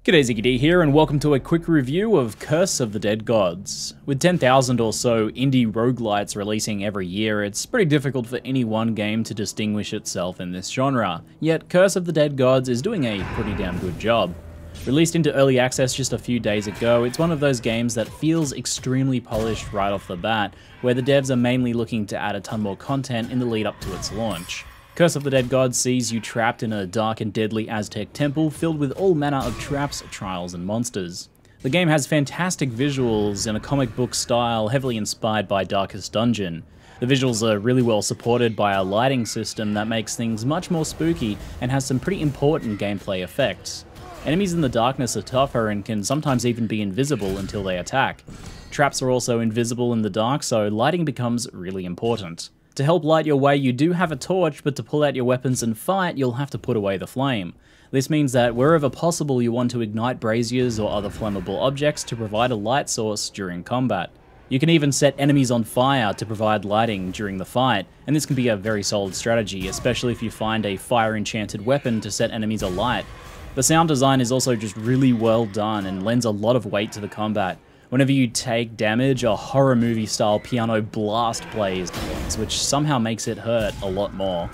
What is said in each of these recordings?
G'day, ZiggyD here, and welcome to a quick review of Curse of the Dead Gods. With 10,000 or so indie roguelites releasing every year, it's pretty difficult for any one game to distinguish itself in this genre, yet Curse of the Dead Gods is doing a pretty damn good job. Released into early access just a few days ago, it's one of those games that feels extremely polished right off the bat, where the devs are mainly looking to add a ton more content in the lead up to its launch. Curse of the Dead Gods sees you trapped in a dark and deadly Aztec temple filled with all manner of traps, trials, and monsters. The game has fantastic visuals in a comic book style heavily inspired by Darkest Dungeon. The visuals are really well supported by a lighting system that makes things much more spooky and has some pretty important gameplay effects. Enemies in the darkness are tougher and can sometimes even be invisible until they attack. Traps are also invisible in the dark, so lighting becomes really important. To help light your way, you do have a torch, but to pull out your weapons and fight, you'll have to put away the flame. This means that wherever possible, you want to ignite braziers or other flammable objects to provide a light source during combat. You can even set enemies on fire to provide lighting during the fight, and this can be a very solid strategy, especially if you find a fire-enchanted weapon to set enemies alight. The sound design is also just really well done and lends a lot of weight to the combat. Whenever you take damage, a horror movie style piano blast plays, which somehow makes it hurt a lot more.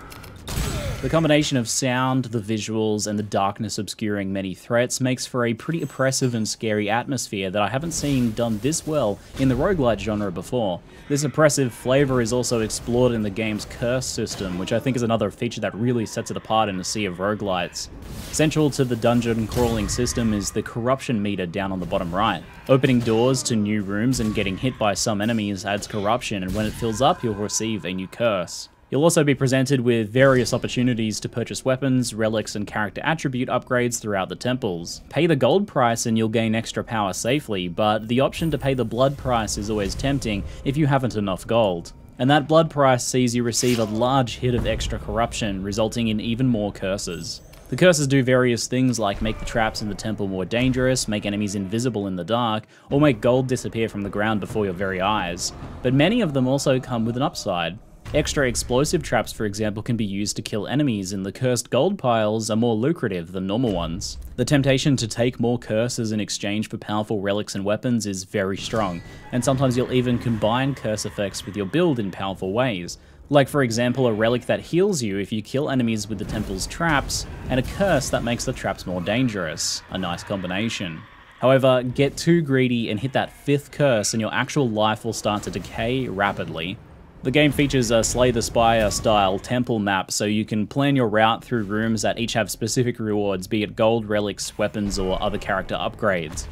The combination of sound, the visuals, and the darkness obscuring many threats makes for a pretty oppressive and scary atmosphere that I haven't seen done this well in the roguelite genre before. This oppressive flavor is also explored in the game's curse system, which I think is another feature that really sets it apart in a sea of roguelites. Central to the dungeon crawling system is the corruption meter down on the bottom right. Opening doors to new rooms and getting hit by some enemies adds corruption, and when it fills up, you'll receive a new curse. You'll also be presented with various opportunities to purchase weapons, relics, and character attribute upgrades throughout the temples. Pay the gold price and you'll gain extra power safely, but the option to pay the blood price is always tempting if you haven't enough gold. And that blood price sees you receive a large hit of extra corruption, resulting in even more curses. The curses do various things like make the traps in the temple more dangerous, make enemies invisible in the dark, or make gold disappear from the ground before your very eyes. But many of them also come with an upside. Extra explosive traps, for example, can be used to kill enemies, and the cursed gold piles are more lucrative than normal ones. The temptation to take more curses in exchange for powerful relics and weapons is very strong, and sometimes you'll even combine curse effects with your build in powerful ways. Like, for example, a relic that heals you if you kill enemies with the temple's traps, and a curse that makes the traps more dangerous. A nice combination. However, get too greedy and hit that 5th curse and your actual life will start to decay rapidly. The game features a Slay the Spire style temple map, so you can plan your route through rooms that each have specific rewards, be it gold, relics, weapons, or other character upgrades.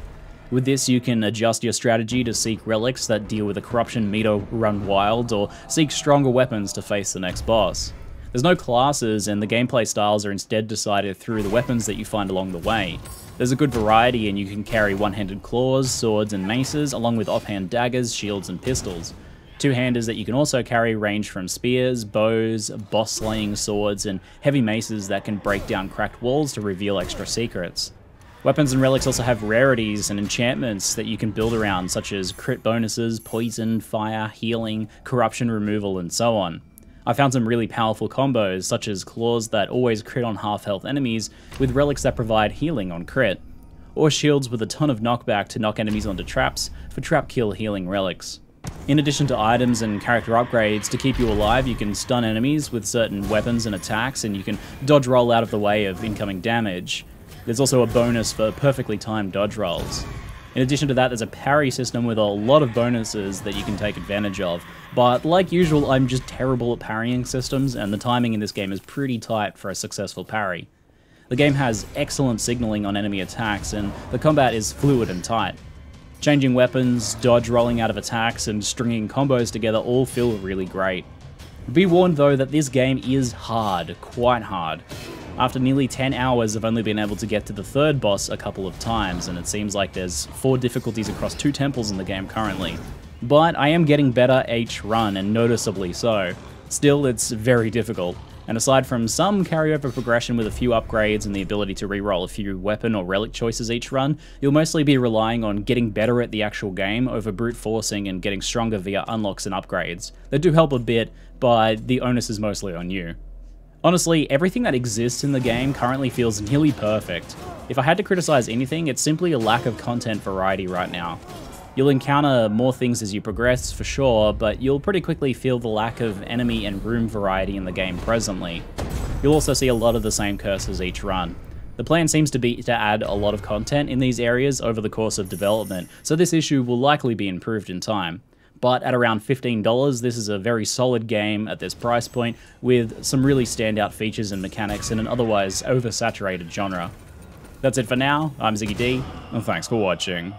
With this, you can adjust your strategy to seek relics that deal with a corruption meter run wild, or seek stronger weapons to face the next boss. There's no classes, and the gameplay styles are instead decided through the weapons that you find along the way. There's a good variety, and you can carry one-handed claws, swords, and maces, along with offhand daggers, shields, and pistols. Two-handers that you can also carry range from spears, bows, boss-slaying swords, and heavy maces that can break down cracked walls to reveal extra secrets. Weapons and relics also have rarities and enchantments that you can build around, such as crit bonuses, poison, fire, healing, corruption removal, and so on. I found some really powerful combos, such as claws that always crit on half-health enemies, with relics that provide healing on crit, or shields with a ton of knockback to knock enemies onto traps for trap kill healing relics. In addition to items and character upgrades, to keep you alive, you can stun enemies with certain weapons and attacks, and you can dodge roll out of the way of incoming damage. There's also a bonus for perfectly timed dodge rolls. In addition to that, there's a parry system with a lot of bonuses that you can take advantage of, but like usual, I'm just terrible at parrying systems, and the timing in this game is pretty tight for a successful parry. The game has excellent signaling on enemy attacks, and the combat is fluid and tight. Changing weapons, dodge rolling out of attacks, and stringing combos together all feel really great. Be warned though that this game is hard, quite hard. After nearly 10 hours, I've only been able to get to the 3rd boss a couple of times, and it seems like there's 4 difficulties across 2 temples in the game currently. But I am getting better each run, and noticeably so. Still, it's very difficult. And aside from some carryover progression with a few upgrades and the ability to reroll a few weapon or relic choices each run, you'll mostly be relying on getting better at the actual game over brute forcing and getting stronger via unlocks and upgrades. They do help a bit, but the onus is mostly on you. Honestly, everything that exists in the game currently feels nearly perfect. If I had to criticize anything, it's simply a lack of content variety right now. You'll encounter more things as you progress, for sure, but you'll pretty quickly feel the lack of enemy and room variety in the game presently. You'll also see a lot of the same curses each run. The plan seems to be to add a lot of content in these areas over the course of development, so this issue will likely be improved in time. But at around $15, this is a very solid game at this price point, with some really standout features and mechanics in an otherwise oversaturated genre. That's it for now, I'm ZiggyD, and thanks for watching.